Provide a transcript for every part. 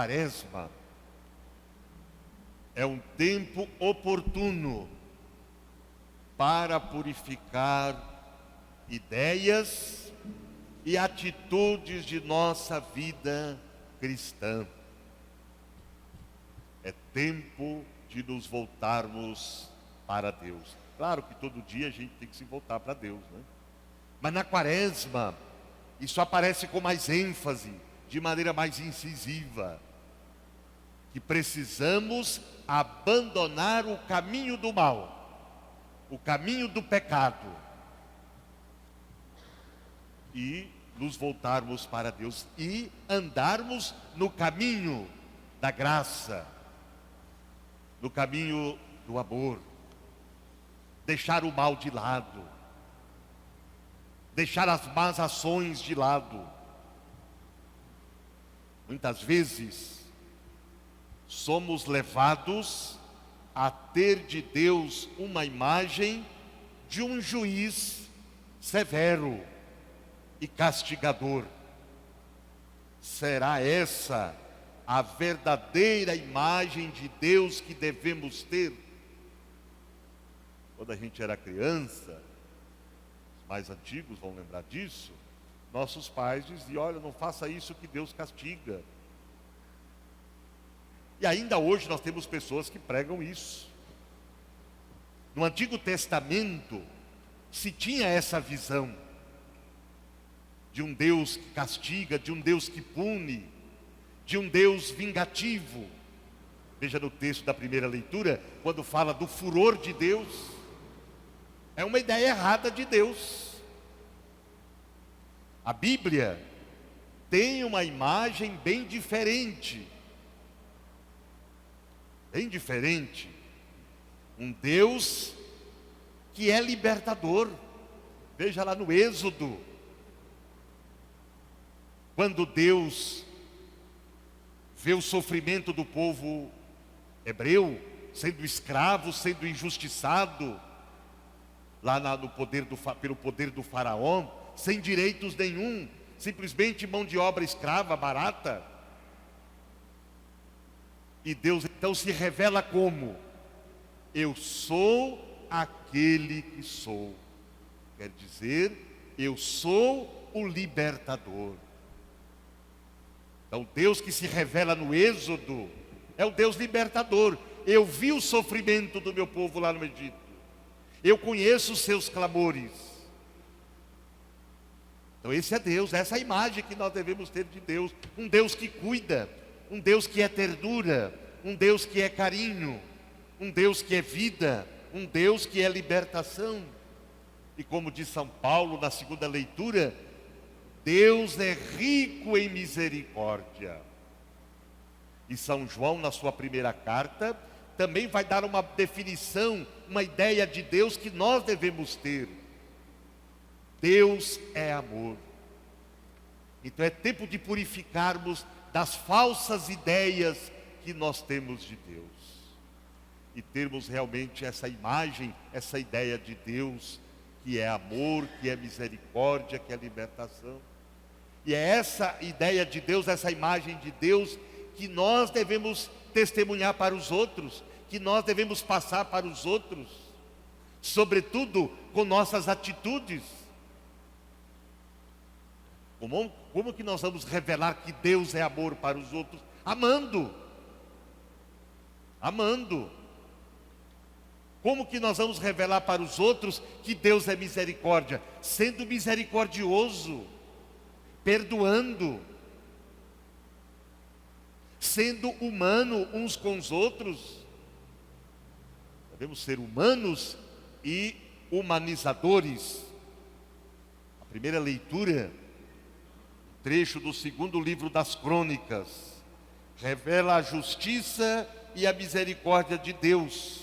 Quaresma é um tempo oportuno para purificar ideias e atitudes de nossa vida cristã. É tempo de nos voltarmos para Deus. Claro que todo dia a gente tem que se voltar para Deus, né? Mas na Quaresma, isso aparece com mais ênfase, de maneira mais incisiva, que precisamos abandonar o caminho do mal, o caminho do pecado, e nos voltarmos para Deus e andarmos no caminho da graça, no caminho do amor, deixar o mal de lado, deixar as más ações de lado. Muitas vezes somos levados a ter de Deus uma imagem de um juiz severo e castigador. Será essa a verdadeira imagem de Deus que devemos ter? Quando a gente era criança, os mais antigos vão lembrar disso, nossos pais diziam: olha, não faça isso que Deus castiga. E ainda hoje nós temos pessoas que pregam isso. No Antigo Testamento se tinha essa visão de um Deus que castiga, de um Deus que pune, de um Deus vingativo. Veja no texto da primeira leitura, quando fala do furor de Deus, é uma ideia errada de Deus. A Bíblia tem uma imagem bem diferente. Bem diferente. Um Deus que é libertador. Veja lá no Êxodo, quando Deus vê o sofrimento do povo hebreu, sendo escravo, sendo injustiçado, lá pelo poder do faraó, sem direitos nenhum, simplesmente mão de obra escrava, barata. E Deus então se revela como: eu sou aquele que sou. Quer dizer, eu sou o libertador. Então, Deus que se revela no Êxodo é o Deus libertador. Eu vi o sofrimento do meu povo lá no Egito. Eu conheço os seus clamores. Então esse é Deus, essa é a imagem que nós devemos ter de Deus. Um Deus que cuida, um Deus que é ternura, um Deus que é carinho, um Deus que é vida, um Deus que é libertação. E como diz São Paulo na segunda leitura, Deus é rico em misericórdia. E São João, na sua primeira carta, também vai dar uma definição, uma ideia de Deus que nós devemos ter. Deus é amor. Então é tempo de purificarmos das falsas ideias que nós temos de Deus. E termos realmente essa imagem, essa ideia de Deus, que é amor, que é misericórdia, que é libertação. E é essa ideia de Deus, essa imagem de Deus, que nós devemos testemunhar para os outros, que nós devemos passar para os outros, sobretudo com nossas atitudes. Como que nós vamos revelar que Deus é amor para os outros? Amando. Amando. Como que nós vamos revelar para os outros que Deus é misericórdia? Sendo misericordioso, perdoando, sendo humano uns com os outros. Devemos ser humanos e humanizadores. A primeira leitura, trecho do segundo livro das Crônicas, revela a justiça e a misericórdia de Deus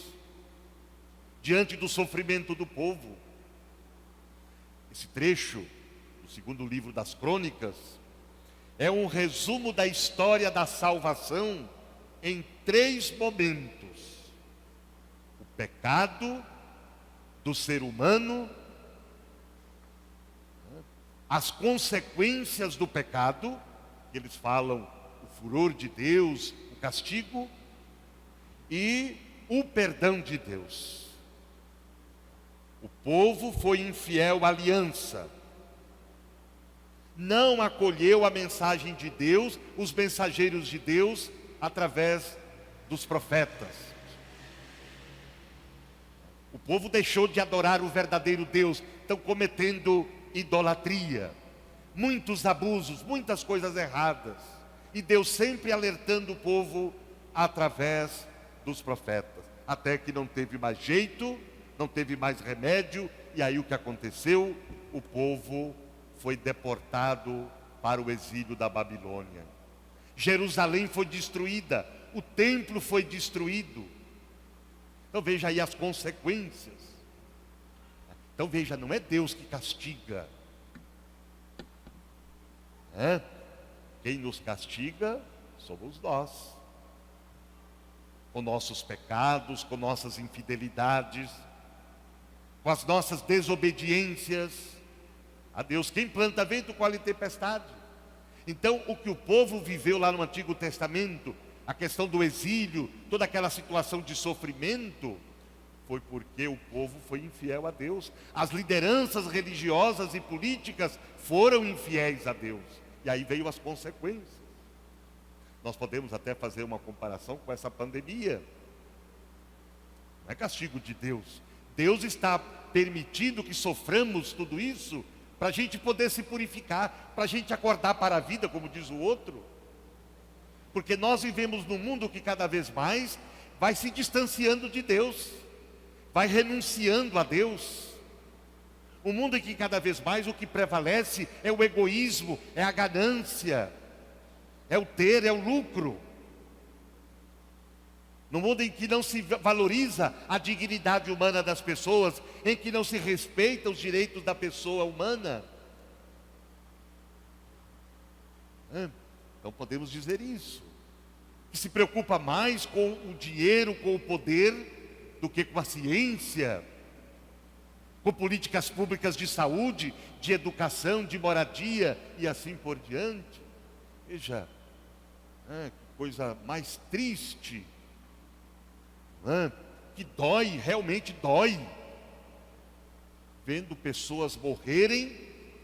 diante do sofrimento do povo. Esse trecho do segundo livro das Crônicas é um resumo da história da salvação em 3 momentos: o pecado do ser humano, as consequências do pecado, que eles falam, o furor de Deus, o castigo, e o perdão de Deus. O povo foi infiel à aliança, não acolheu a mensagem de Deus, os mensageiros de Deus, através dos profetas. O povo deixou de adorar o verdadeiro Deus, estão cometendo idolatria, muitos abusos, muitas coisas erradas. E Deus sempre alertando o povo através dos profetas. Até que não teve mais jeito, não teve mais remédio, e aí o que aconteceu? O povo foi deportado para o exílio da Babilônia. Jerusalém foi destruída, o templo foi destruído. Então veja aí as consequências. Então veja, não é Deus que castiga. Quem nos castiga somos nós. Com nossos pecados, com nossas infidelidades, com as nossas desobediências a Deus. Quem planta vento, colhe tempestade. Então o que o povo viveu lá no Antigo Testamento, a questão do exílio, toda aquela situação de sofrimento, foi porque o povo foi infiel a Deus. As lideranças religiosas e políticas foram infiéis a Deus. E aí veio as consequências. Nós podemos até fazer uma comparação com essa pandemia. Não é castigo de Deus. Deus está permitindo que soframos tudo isso para a gente poder se purificar, para a gente acordar para a vida, como diz o outro. Porque nós vivemos num mundo que cada vez mais vai se distanciando de Deus, vai renunciando a Deus. Um mundo em que cada vez mais o que prevalece é o egoísmo, é a ganância, é o ter, é o lucro. Num mundo em que não se valoriza a dignidade humana das pessoas, em que não se respeita os direitos da pessoa humana. Então podemos dizer isso. Que se preocupa mais com o dinheiro, com o poder, do que com a ciência, com políticas públicas de saúde, de educação, de moradia e assim por diante. Veja, que coisa mais triste, que dói, realmente dói, vendo pessoas morrerem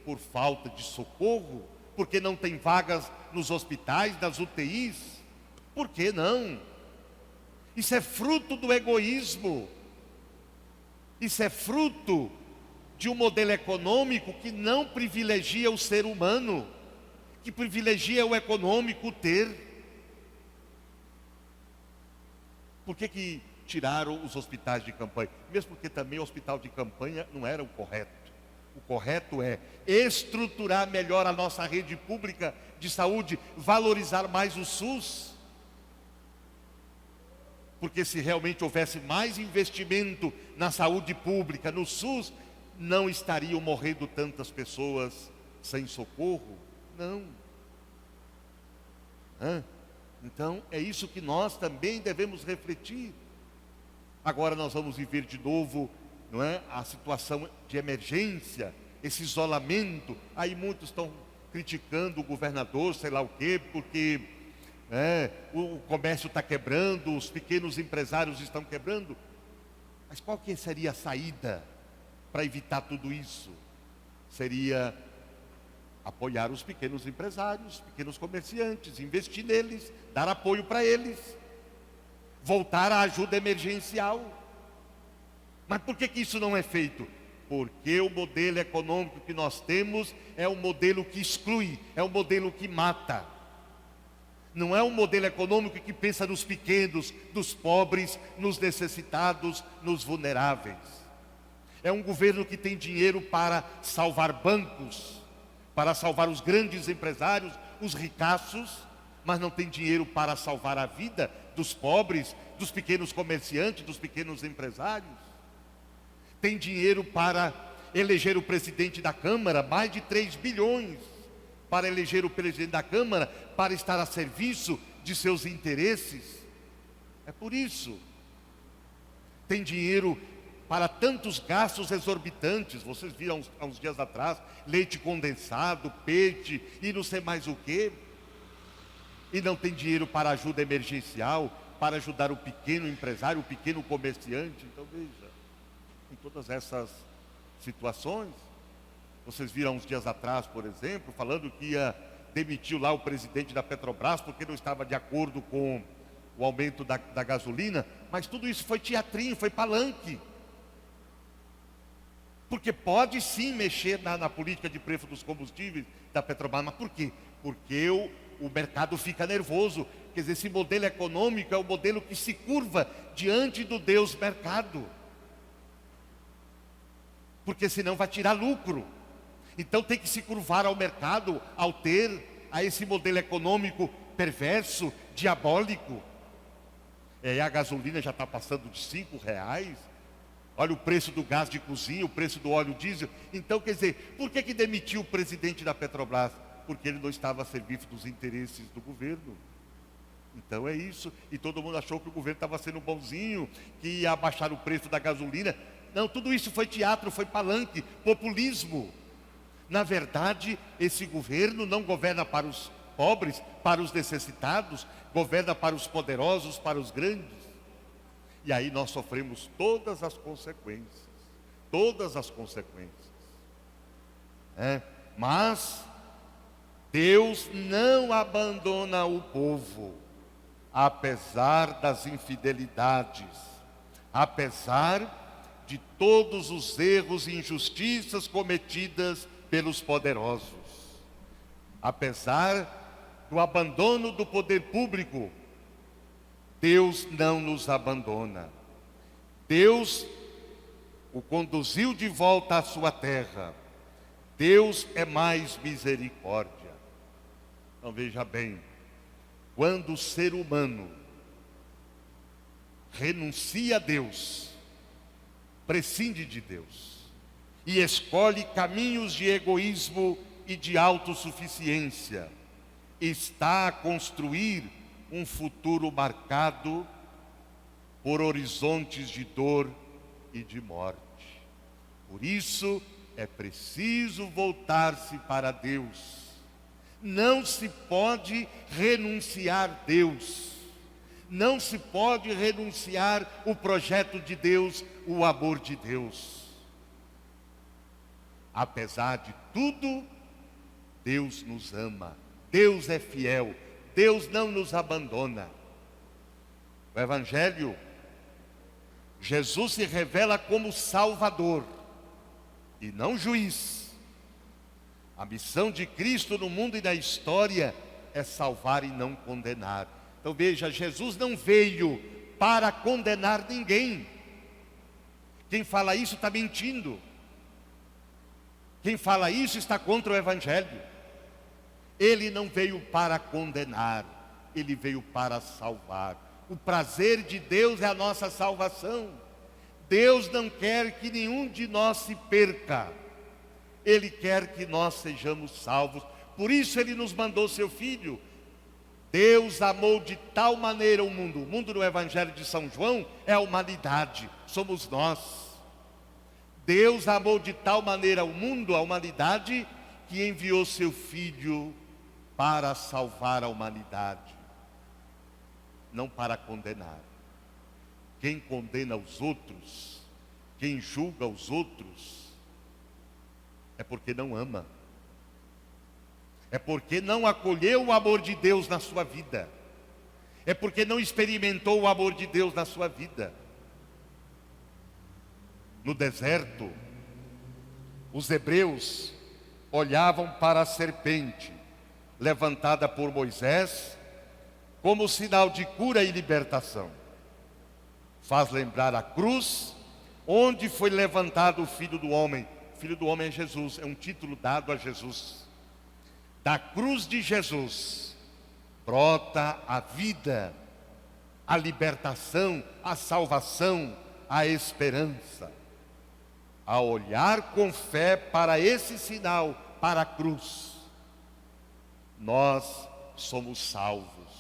por falta de socorro, porque não tem vagas nos hospitais, nas UTIs. Por que não? Isso é fruto do egoísmo. Isso é fruto de um modelo econômico que não privilegia o ser humano, que privilegia o econômico, o ter. Por que tiraram os hospitais de campanha? Mesmo porque também o hospital de campanha não era o correto. O correto é estruturar melhor a nossa rede pública de saúde, valorizar mais o SUS. Porque se realmente houvesse mais investimento na saúde pública, no SUS, não estariam morrendo tantas pessoas sem socorro. Não. Então é isso que nós também devemos refletir. Agora nós vamos viver de novo, não é, a situação de emergência, esse isolamento. Aí muitos estão criticando o governador, sei lá o quê, porque o comércio está quebrando, os pequenos empresários estão quebrando. Mas qual que seria a saída para evitar tudo isso? Seria apoiar os pequenos empresários, pequenos comerciantes, investir neles, dar apoio para eles, voltar à ajuda emergencial. Mas por que isso não é feito? Porque o modelo econômico que nós temos é um modelo que exclui, é um modelo que mata. Não é um modelo econômico que pensa nos pequenos, nos pobres, nos necessitados, nos vulneráveis. É um governo que tem dinheiro para salvar bancos, para salvar os grandes empresários, os ricaços, mas não tem dinheiro para salvar a vida dos pobres, dos pequenos comerciantes, dos pequenos empresários. Tem dinheiro para eleger o presidente da Câmara, mais de 3 bilhões, para eleger o presidente da Câmara, para estar a serviço de seus interesses. É por isso. Tem dinheiro para tantos gastos exorbitantes. Vocês viram há uns dias atrás, leite condensado, peixe e não sei mais o quê. e não tem dinheiro para ajuda emergencial, para ajudar o pequeno empresário, o pequeno comerciante. Então veja, em todas essas situações, vocês viram uns dias atrás, por exemplo, falando que ia demitir lá o presidente da Petrobras porque não estava de acordo com o aumento da gasolina, mas tudo isso foi teatrinho, foi palanque. Porque pode sim mexer na política de preço dos combustíveis da Petrobras, mas por quê? Porque o mercado fica nervoso. Quer dizer, esse modelo econômico é o modelo que se curva diante do Deus mercado. Porque senão vai tirar lucro. Então tem que se curvar ao mercado, a esse modelo econômico perverso, diabólico. A gasolina já está passando de R$ 5. Olha o preço do gás de cozinha, o preço do óleo diesel. Então, quer dizer, por que demitiu o presidente da Petrobras? Porque ele não estava a serviço dos interesses do governo. Então é isso. E todo mundo achou que o governo estava sendo bonzinho, que ia abaixar o preço da gasolina. Não, tudo isso foi teatro, foi palanque, populismo. Na verdade, esse governo não governa para os pobres, para os necessitados, governa para os poderosos, para os grandes. E aí nós sofremos todas as consequências. Todas as consequências. Mas Deus não abandona o povo, apesar das infidelidades, apesar de todos os erros e injustiças cometidas pelos poderosos, apesar do abandono do poder público. Deus não nos abandona. Deus o conduziu de volta à sua terra. Deus é mais misericórdia. Então veja bem, quando o ser humano renuncia a Deus, prescinde de Deus e escolhe caminhos de egoísmo e de autossuficiência, está a construir um futuro marcado por horizontes de dor e de morte. Por isso é preciso voltar-se para Deus. Não se pode renunciar a Deus. Não se pode renunciar o projeto de Deus, o amor de Deus. Apesar de tudo, Deus nos ama. Deus é fiel. Deus não nos abandona. O Evangelho, Jesus se revela como Salvador e não juiz. A missão de Cristo no mundo e na história é salvar e não condenar. Então veja, Jesus não veio para condenar ninguém. Quem fala isso está mentindo. Quem fala isso está contra o Evangelho. Ele não veio para condenar, ele veio para salvar. O prazer de Deus é a nossa salvação. Deus não quer que nenhum de nós se perca. Ele quer que nós sejamos salvos. Por isso ele nos mandou seu Filho. Deus amou de tal maneira o mundo. O mundo no Evangelho de São João é a humanidade, somos nós. Deus amou de tal maneira o mundo, a humanidade, que enviou seu Filho para salvar a humanidade, não para condenar. Quem condena os outros, quem julga os outros, é porque não ama. É porque não acolheu o amor de Deus na sua vida. É porque não experimentou o amor de Deus na sua vida. No deserto, os hebreus olhavam para a serpente levantada por Moisés como sinal de cura e libertação. Faz lembrar a cruz, onde foi levantado o Filho do Homem. O Filho do Homem é Jesus, é um título dado a Jesus. Da cruz de Jesus brota a vida, a libertação, a salvação, a esperança. A olhar com fé para esse sinal, para a cruz, nós somos salvos,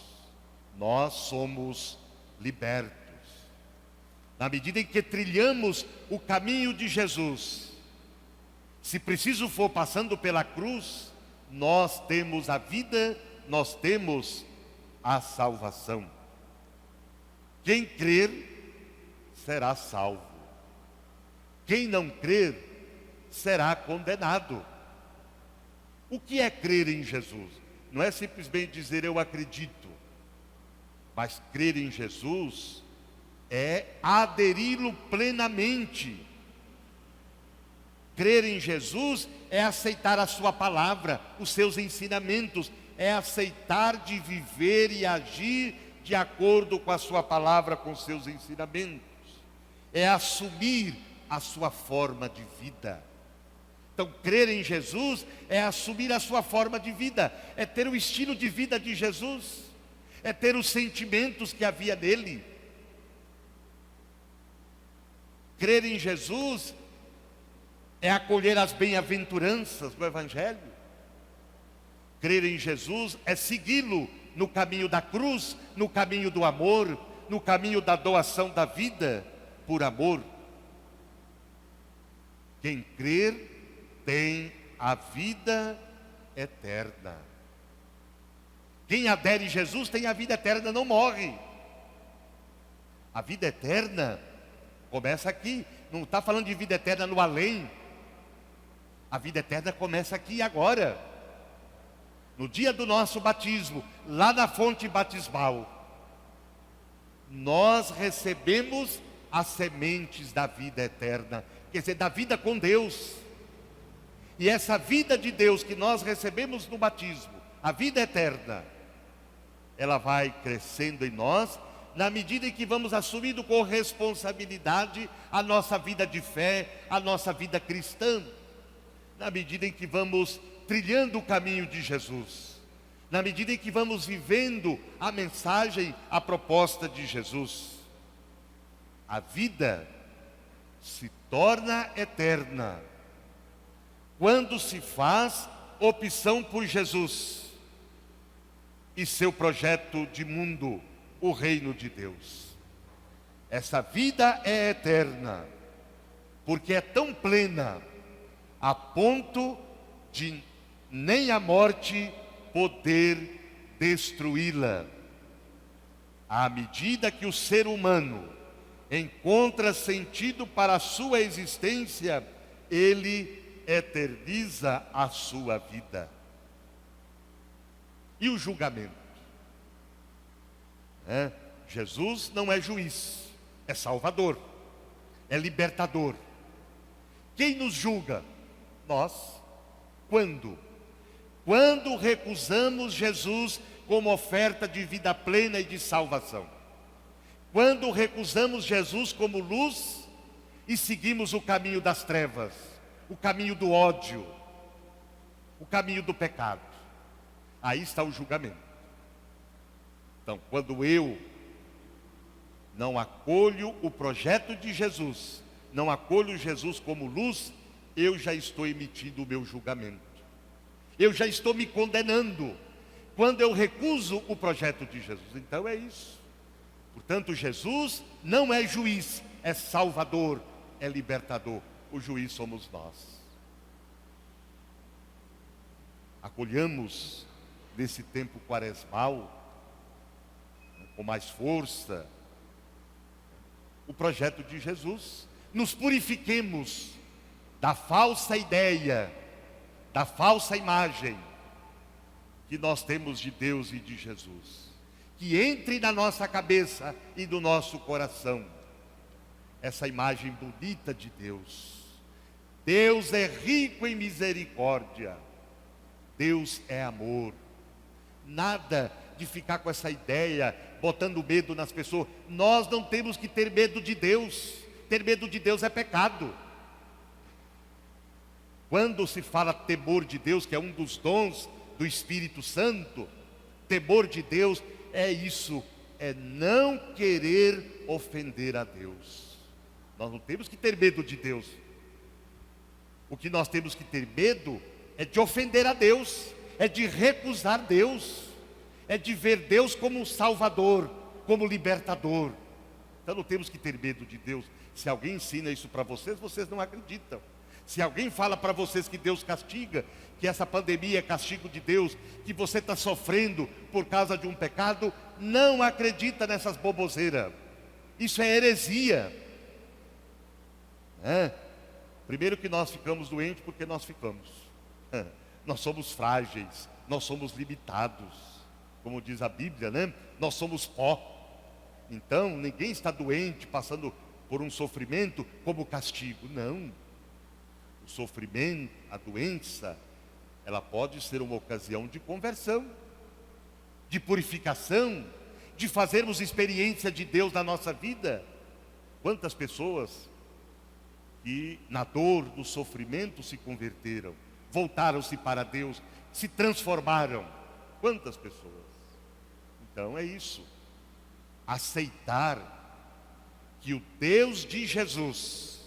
nós somos libertos. Na medida em que trilhamos o caminho de Jesus, se preciso for passando pela cruz, nós temos a vida, nós temos a salvação. Quem crer será salvo. Quem não crer será condenado. O que é crer em Jesus? Não é simplesmente dizer eu acredito, mas crer em Jesus é aderi-lo plenamente. Crer em Jesus é aceitar a sua palavra, os seus ensinamentos, é aceitar de viver e agir de acordo com a sua palavra, com os seus ensinamentos. É assumir a sua forma de vida. Então, crer em Jesus é assumir a sua forma de vida, é ter o estilo de vida de Jesus, é ter os sentimentos que havia nele. Crer em Jesus é acolher as bem-aventuranças do Evangelho. Crer em Jesus é segui-lo no caminho da cruz, no caminho do amor, no caminho da doação da vida por amor. Quem crer tem a vida eterna. Quem adere a Jesus tem a vida eterna, não morre. A vida eterna começa aqui, não está falando de vida eterna no além. A vida eterna começa aqui e agora. No dia do nosso batismo, lá na fonte batismal, nós recebemos as sementes da vida eterna, quer dizer, da vida com Deus. E essa vida de Deus que nós recebemos no batismo, a vida eterna, ela vai crescendo em nós, na medida em que vamos assumindo com responsabilidade a nossa vida de fé, a nossa vida cristã, na medida em que vamos trilhando o caminho de Jesus, na medida em que vamos vivendo a mensagem, a proposta de Jesus. A vida se torna eterna quando se faz opção por Jesus e seu projeto de mundo, o reino de Deus. Essa vida é eterna, porque é tão plena, a ponto de nem a morte poder destruí-la. À medida que o ser humano encontra sentido para a sua existência, ele eterniza a sua vida. E o julgamento? Jesus não é juiz, é salvador, é libertador. Quem nos julga? Nós. Quando? Quando recusamos Jesus como oferta de vida plena e de salvação. Quando recusamos Jesus como luz e seguimos o caminho das trevas, o caminho do ódio, o caminho do pecado. Aí está o julgamento. Então, quando eu não acolho o projeto de Jesus, não acolho Jesus como luz, eu já estou emitindo o meu julgamento. Eu já estou me condenando quando eu recuso o projeto de Jesus. Então é isso. Portanto, Jesus não é juiz, é salvador, é libertador. O juiz somos nós. Acolhamos nesse tempo quaresmal, com mais força, o projeto de Jesus. Nos purifiquemos da falsa ideia, da falsa imagem que nós temos de Deus e de Jesus. Que entre na nossa cabeça e no nosso coração essa imagem bonita de Deus. Deus é rico em misericórdia. Deus é amor. Nada de ficar com essa ideia, botando medo nas pessoas. Nós não temos que ter medo de Deus. Ter medo de Deus é pecado. Quando se fala temor de Deus, que é um dos dons do Espírito Santo, temor de Deus é isso, é não querer ofender a Deus. Nós não temos que ter medo de Deus. O que nós temos que ter medo é de ofender a Deus, é de recusar Deus, é de ver Deus como Salvador, como libertador. Então não temos que ter medo de Deus. Se alguém ensina isso para vocês, vocês não acreditam. Se alguém fala para vocês que Deus castiga, que essa pandemia é castigo de Deus, que você está sofrendo por causa de um pecado, não acredita nessas boboseiras. Isso é heresia. Primeiro que nós ficamos doentes porque nós ficamos. Nós somos frágeis, nós somos limitados. Como diz a Bíblia, né? Nós somos pó. Então, ninguém está doente, passando por um sofrimento como castigo. Não. O sofrimento, a doença, ela pode ser uma ocasião de conversão, de purificação, de fazermos experiência de Deus na nossa vida. Quantas pessoas que na dor do sofrimento se converteram, voltaram-se para Deus, se transformaram. Quantas pessoas? Então é isso. Aceitar que o Deus de Jesus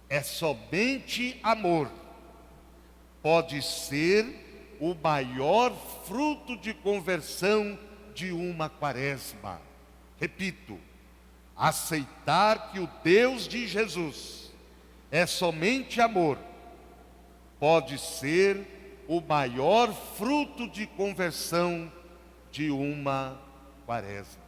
é somente amor, pode ser o maior fruto de conversão de uma quaresma. Repito, aceitar que o Deus de Jesus é somente amor, pode ser o maior fruto de conversão de uma quaresma.